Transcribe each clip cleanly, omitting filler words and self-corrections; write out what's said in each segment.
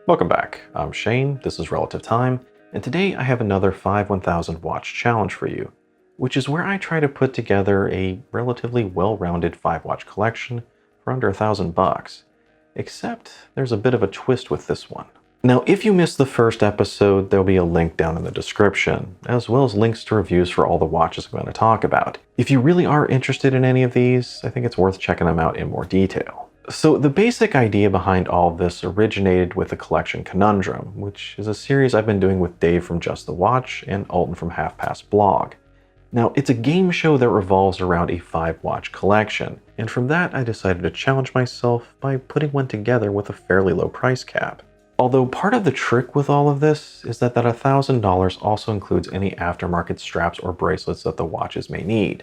Welcome back. I'm Shane, this is Relative Time, and today I have another 5-1000 watch challenge for you, which is where I try to put together a relatively well-rounded 5-watch collection for under $1,000. Except there's a bit of a twist with this one. Now, if you missed the first episode, there'll be a link down in the description, as well as links to reviews for all the watches I'm going to talk about. If you really are interested in any of these, I think it's worth checking them out in more detail. So the basic idea behind all of this originated with the collection Conundrum, which is a series I've been doing with Dave from Just the Watch and Alton from Half Past Blog. Now, it's a game show that revolves around a 5-watch collection, and from that I decided to challenge myself by putting one together with a fairly low price cap. Although part of the trick with all of this is that $1,000 also includes any aftermarket straps or bracelets that the watches may need.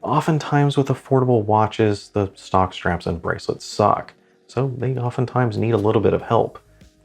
Oftentimes with affordable watches, the stock straps and bracelets suck, so they oftentimes need a little bit of help.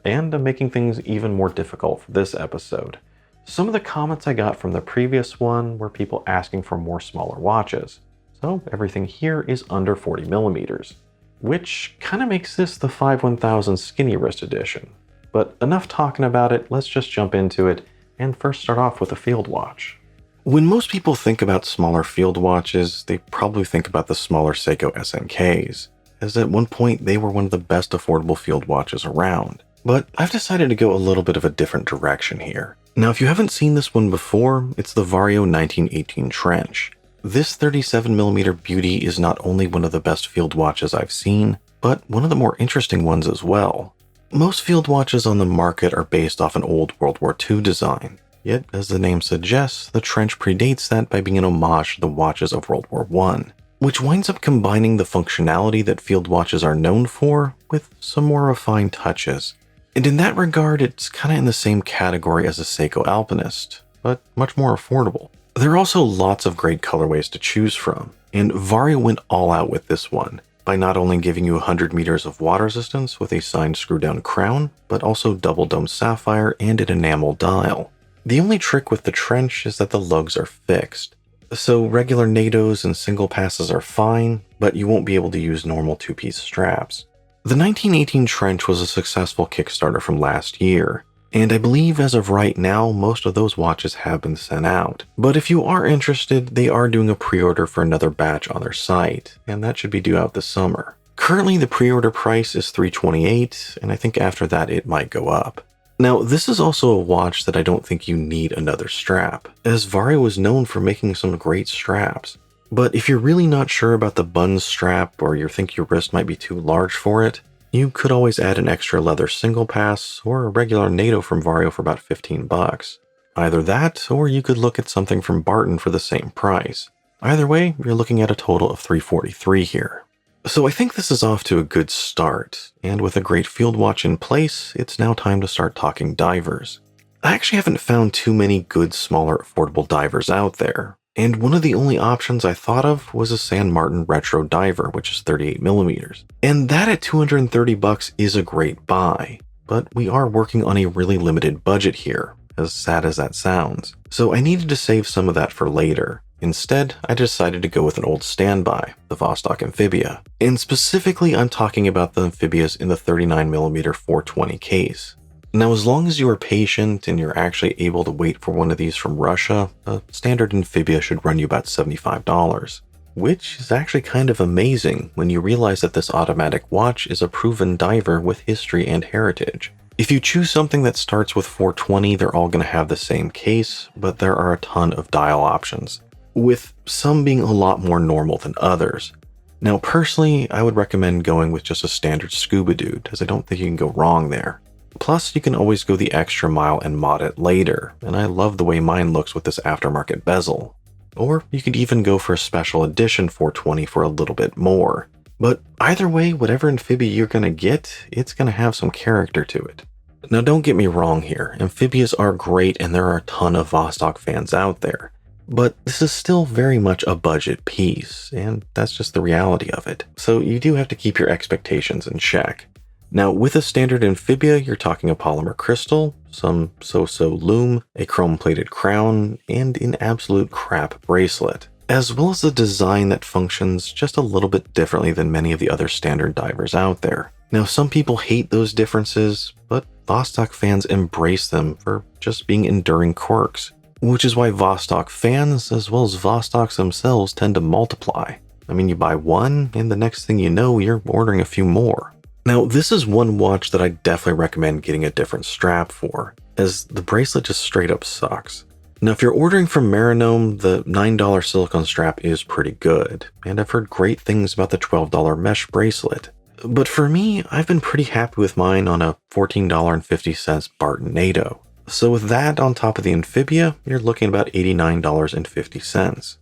And I'm making things even more difficult for this episode. Some of the comments I got from the previous one were people asking for more smaller watches, so everything here is under 40 millimeters, which kind of makes this the 5-1000 skinny wrist edition. But enough talking about it, let's just jump into it and first start off with a field watch. When most people think about smaller field watches, they probably think about the smaller Seiko SNKs, as at one point they were one of the best affordable field watches around. But I've decided to go a little bit of a different direction here. Now, if you haven't seen this one before, it's the Vaer 1918 Trench. This 37mm beauty is not only one of the best field watches I've seen, but one of the more interesting ones as well. Most field watches on the market are based off an old World War II design. Yet, as the name suggests, the Trench predates that by being an homage to the watches of World War I, which winds up combining the functionality that field watches are known for with some more refined touches. And in that regard, it's kind of in the same category as a Seiko Alpinist, but much more affordable. There are also lots of great colorways to choose from, and Vaer went all out with this one, by not only giving you 100 meters of water resistance with a signed screw-down crown, but also double-dome sapphire and an enamel dial. The only trick with the Trench is that the lugs are fixed, so regular NATOs and single passes are fine, but you won't be able to use normal two-piece straps. The 1918 Trench was a successful Kickstarter from last year, and I believe as of right now, most of those watches have been sent out. But if you are interested, they are doing a pre-order for another batch on their site, and that should be due out this summer. Currently, the pre-order price is $328, and I think after that it might go up. Now, this is also a watch that I don't think you need another strap, as Vaer was known for making some great straps. But if you're really not sure about the button strap or you think your wrist might be too large for it, you could always add an extra leather single pass or a regular NATO from Vaer for about $15. Either that, or you could look at something from Barton for the same price. Either way, you're looking at a total of $343 here. So I think this is off to a good start, and with a great field watch in place, it's now time to start talking divers. I actually haven't found too many good, smaller, affordable divers out there, and one of the only options I thought of was a San Martin Retro diver, which is 38mm. And that at $230 is a great buy, but we are working on a really limited budget here, as sad as that sounds. So I needed to save some of that for later. Instead, I decided to go with an old standby, the Vostok Amphibia. And specifically, I'm talking about the Amphibias in the 39mm 420 case. Now, as long as you are patient and you're actually able to wait for one of these from Russia, a standard Amphibia should run you about $75, which is actually kind of amazing when you realize that this automatic watch is a proven diver with history and heritage. If you choose something that starts with 420, they're all going to have the same case, but there are a ton of dial options, with some being a lot more normal than others. Now, personally, I would recommend going with just a standard Scuba Dude, as I don't think you can go wrong there. Plus, you can always go the extra mile and mod it later, and I love the way mine looks with this aftermarket bezel. Or you could even go for a special edition 420 for a little bit more. But either way, whatever Amphibia you're going to get, it's going to have some character to it. Now, don't get me wrong here, Amphibias are great and there are a ton of Vostok fans out there. But this is still very much a budget piece, and that's just the reality of it. So you do have to keep your expectations in check. Now, with a standard Amphibia, you're talking a polymer crystal, some so-so lume, a chrome-plated crown, and an absolute crap bracelet, as well as a design that functions just a little bit differently than many of the other standard divers out there. Now, some people hate those differences, but Vostok fans embrace them for just being enduring quirks, which is why Vostok fans, as well as Vostoks themselves, tend to multiply. I mean, you buy one, and the next thing you know, you're ordering a few more. Now, this is one watch that I definitely recommend getting a different strap for, as the bracelet just straight up sucks. Now, if you're ordering from Marinome, the $9 silicone strap is pretty good, and I've heard great things about the $12 mesh bracelet. But for me, I've been pretty happy with mine on a $14.50 Barton NATO. So with that on top of the Amphibia, you're looking about $89.50.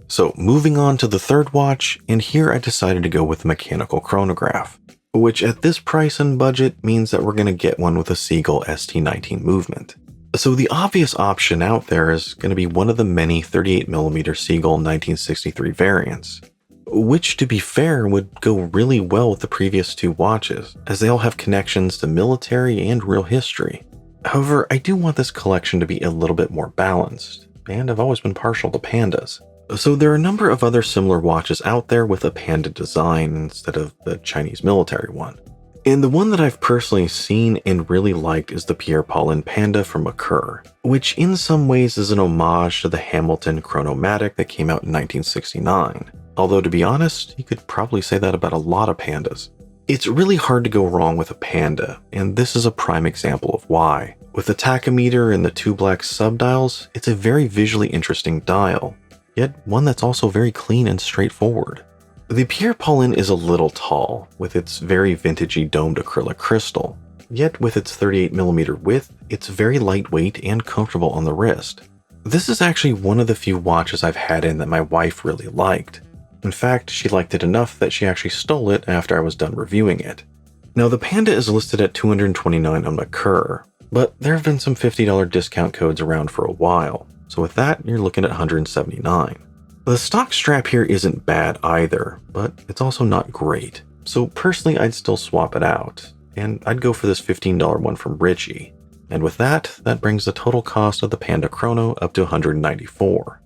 So moving on to the third watch, and here I decided to go with the mechanical chronograph, which at this price and budget means that we're going to get one with a Seagull ST19 movement. So the obvious option out there is going to be one of the many 38mm Seagull 1963 variants, which, to be fair, would go really well with the previous two watches, as they all have connections to military and real history. However, I do want this collection to be a little bit more balanced, and I've always been partial to pandas. So there are a number of other similar watches out there with a panda design instead of the Chinese military one. And the one that I've personally seen and really liked is the Pierre-Paulin Panda from Vaer, which in some ways is an homage to the Hamilton Chronomatic that came out in 1969. Although, to be honest, you could probably say that about a lot of pandas. It's really hard to go wrong with a panda, and this is a prime example of why. With the tachometer and the two black subdials, it's a very visually interesting dial, yet one that's also very clean and straightforward. The Pierre-Paulin is a little tall, with its very vintagey domed acrylic crystal, yet with its 38mm width, it's very lightweight and comfortable on the wrist. This is actually one of the few watches I've had in that my wife really liked. In fact, she liked it enough that she actually stole it after I was done reviewing it. Now, the Panda is listed at $229 on Vaer, but there have been some $50 discount codes around for a while, so with that, you're looking at $179. The stock strap here isn't bad either, but it's also not great. So personally, I'd still swap it out, and I'd go for this $15 one from Ritchie. And with that, that brings the total cost of the Panda Chrono up to $194.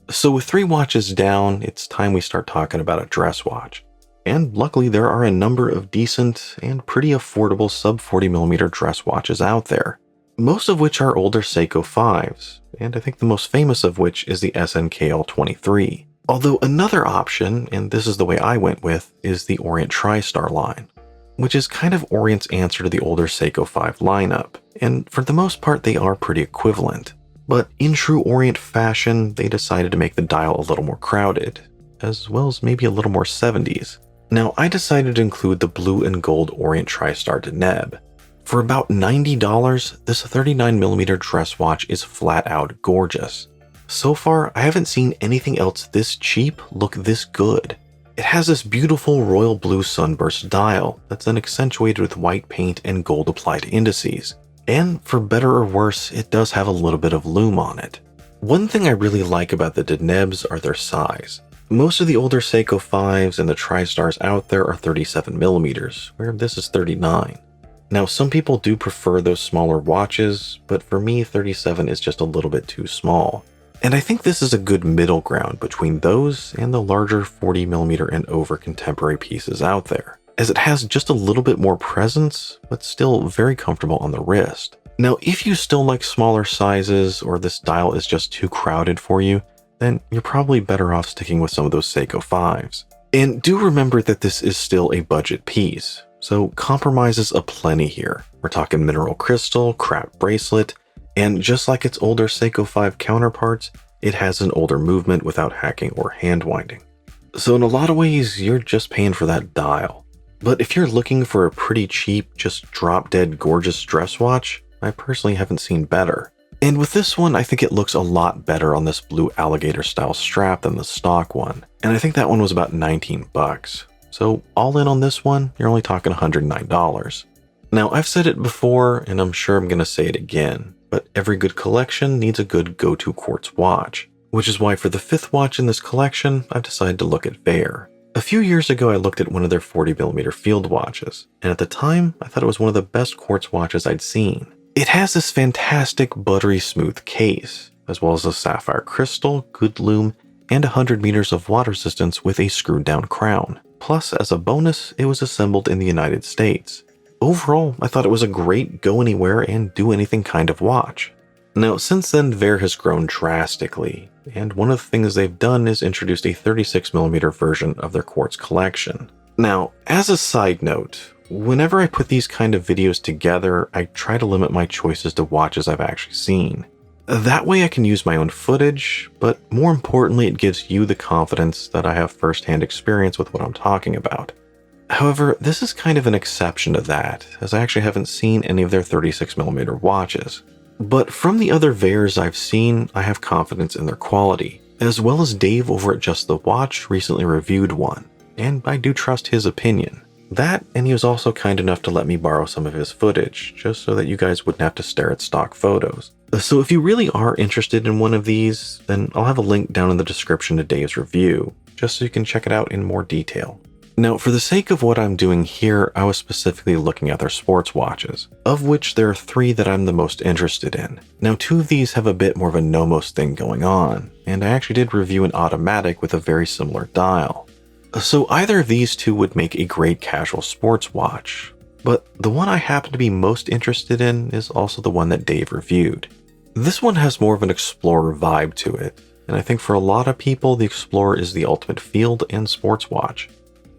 So with 3 watches down, it's time we start talking about a dress watch. And luckily, there are a number of decent and pretty affordable sub 40mm dress watches out there, most of which are older Seiko 5s, and I think the most famous of which is the SNKL23. Although another option, and this is the way I went with, is the Orient TriStar line, which is kind of Orient's answer to the older Seiko 5 lineup, and for the most part they are pretty equivalent. But in true Orient fashion, they decided to make the dial a little more crowded, as well as maybe a little more 70s. Now, I decided to include the blue and gold Orient TriStar Deneb. For about $90, this 39mm dress watch is flat out gorgeous. So far, I haven't seen anything else this cheap look this good. It has this beautiful royal blue sunburst dial that's then accentuated with white paint and gold applied indices. And for better or worse, it does have a little bit of lume on it. One thing I really like about the Denebs are their size. Most of the older Seiko 5s and the TriStars out there are 37mm, where this is 39. Now, some people do prefer those smaller watches, but for me, 37 is just a little bit too small. And I think this is a good middle ground between those and the larger 40mm and over contemporary pieces out there, as it has just a little bit more presence, but still very comfortable on the wrist. Now, if you still like smaller sizes, or this dial is just too crowded for you, then you're probably better off sticking with some of those Seiko 5s. And do remember that this is still a budget piece, so compromises aplenty here. We're talking mineral crystal, crap bracelet, and just like its older Seiko 5 counterparts, it has an older movement without hacking or hand winding. So in a lot of ways, you're just paying for that dial. But if you're looking for a pretty cheap, just drop-dead gorgeous dress watch, I personally haven't seen better. And with this one, I think it looks a lot better on this blue alligator style strap than the stock one. And I think that one was about 19 bucks. So all in on this one, you're only talking $109. Now, I've said it before, and I'm sure I'm going to say it again, but every good collection needs a good go-to quartz watch, which is why for the 5th watch in this collection, I've decided to look at Vaer. A few years ago, I looked at one of their 40mm field watches, and at the time, I thought it was one of the best quartz watches I'd seen. It has this fantastic buttery smooth case, as well as a sapphire crystal, good lume, and 100 meters of water resistance with a screwed down crown. Plus, as a bonus, it was assembled in the United States. overall, I thought it was a great go anywhere and do anything kind of watch. Now, since then, Vaer has grown drastically, and one of the things they've done is introduced a 36mm version of their Quartz collection. Now, as a side note, whenever I put these kind of videos together, I try to limit my choices to watches I've actually seen. That way I can use my own footage, but more importantly, it gives you the confidence that I have first-hand experience with what I'm talking about. However, this is kind of an exception to that, as I actually haven't seen any of their 36mm watches. But from the other Vaers I've seen, I have confidence in their quality, as well as Dave over at Just the Watch recently reviewed one, and I do trust his opinion. That, and he was also kind enough to let me borrow some of his footage, just so that you guys wouldn't have to stare at stock photos. So if you really are interested in one of these, then I'll have a link down in the description to Dave's review, just so you can check it out in more detail. Now, for the sake of what I'm doing here, I was specifically looking at their sports watches, of which there are 3 that I'm the most interested in. Now, 2 of these have a bit more of a Nomos thing going on, and I actually did review an automatic with a very similar dial. So either of these 2 would make a great casual sports watch, but the one I happen to be most interested in is also the one that Dave reviewed. This one has more of an Explorer vibe to it, and I think for a lot of people, the Explorer is the ultimate field and sports watch.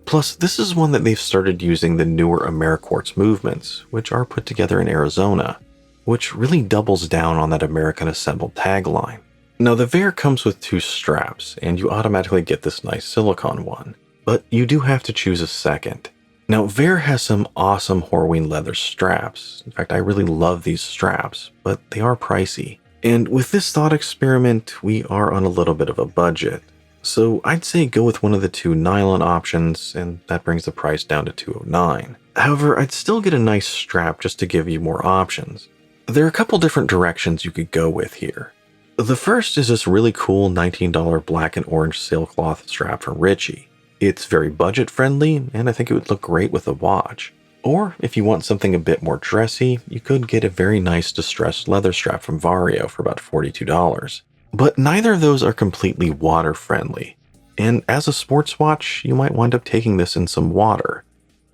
Plus, this is one that they've started using the newer AmeriQuartz movements, which are put together in Arizona, which really doubles down on that American assembled tagline. Now, the Vaer comes with 2 straps, and you automatically get this nice silicone one, but you do have to choose a second. Now, Vaer has some awesome Horween leather straps. In fact, I really love these straps, but they are pricey. And with this thought experiment, we are on a little bit of a budget. So I'd say go with one of the 2 nylon options, and that brings the price down to $209. However, I'd still get a nice strap just to give you more options. There are a couple different directions you could go with here. The first is this really cool $19 black and orange sailcloth strap from Ritchie. It's very budget friendly, and I think it would look great with a watch. Or if you want something a bit more dressy, you could get a very nice distressed leather strap from Vaer for about $42. But neither of those are completely water friendly, and as a sports watch, you might wind up taking this in some water.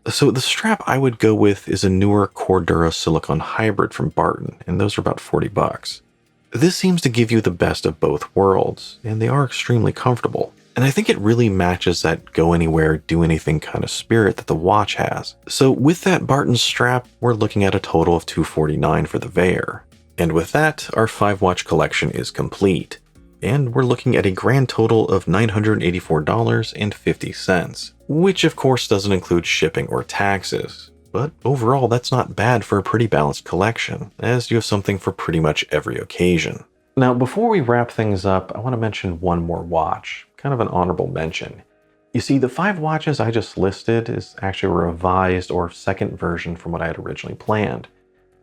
So the strap I would go with is a newer Cordura silicone hybrid from Barton, and those are about $40. This seems to give you the best of both worlds, and they are extremely comfortable. And I think it really matches that go anywhere, do anything kind of spirit that the watch has. So with that Barton strap, we're looking at a total of $249 for the Vaer. And with that, our 5-watch collection is complete. And we're looking at a grand total of $984.50, which of course doesn't include shipping or taxes. But overall, that's not bad for a pretty balanced collection, as you have something for pretty much every occasion. Now, before we wrap things up, I want to mention one more watch, kind of an honorable mention. You see, the 5 watches I just listed is actually a revised or second version from what I had originally planned.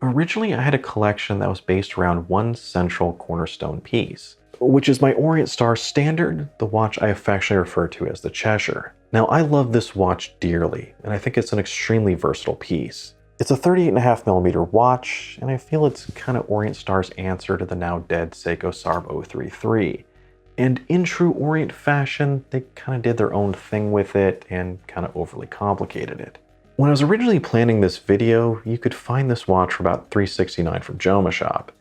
Originally, I had a collection that was based around one central cornerstone piece, which is my Orient Star Standard, the watch I affectionately refer to as the Chesire. Now, I love this watch dearly, and I think it's an extremely versatile piece. It's a 38.5mm watch, and I feel it's kind of Orient Star's answer to the now dead Seiko Sarb 033. And in true Orient fashion, they kind of did their own thing with it and kind of overly complicated it. When I was originally planning this video, you could find this watch for about $369 from Joma Shop.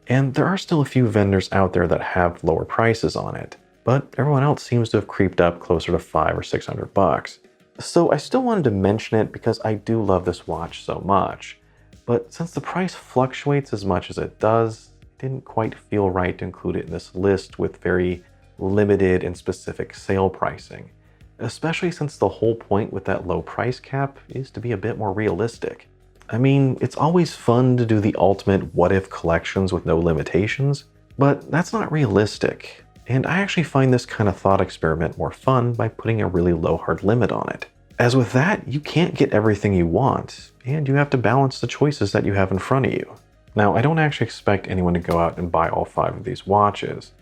And there are still a few vendors out there that have lower prices on it, but everyone else seems to have creeped up closer to $500 or $600. So I still wanted to mention it because I do love this watch so much. But since the price fluctuates as much as it does, it didn't quite feel right to include it in this list with very limited and specific sale pricing. Especially since the whole point with that low price cap is to be a bit more realistic. I mean, it's always fun to do the ultimate what-if collections with no limitations, but that's not realistic. And I actually find this kind of thought experiment more fun by putting a really low hard limit on it. As with that, you can't get everything you want, and you have to balance the choices that you have in front of you. Now, I don't actually expect anyone to go out and buy all 5 of these watches,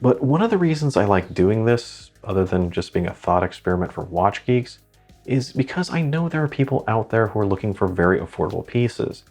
but one of the reasons I like doing this, other than just being a thought experiment for watch geeks, is because I know there are people out there who are looking for very affordable pieces,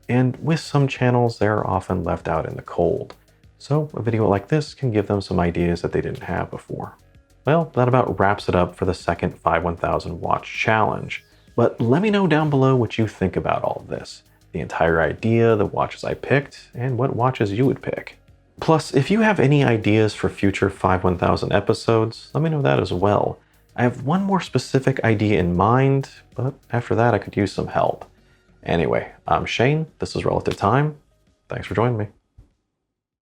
and with some channels they're often left out in the cold. So a video like this can give them some ideas that they didn't have before. Well, that about wraps it up for the second 5 1000 watch challenge. But let me know down below what you think about all of this, the entire idea, the watches I picked, and what watches you would pick. Plus, if you have any ideas for future 5-1000 episodes, let me know that as well. I have one more specific idea in mind, but after that I could use some help. Anyway, I'm Shane, this is Relative Time. Thanks for joining me.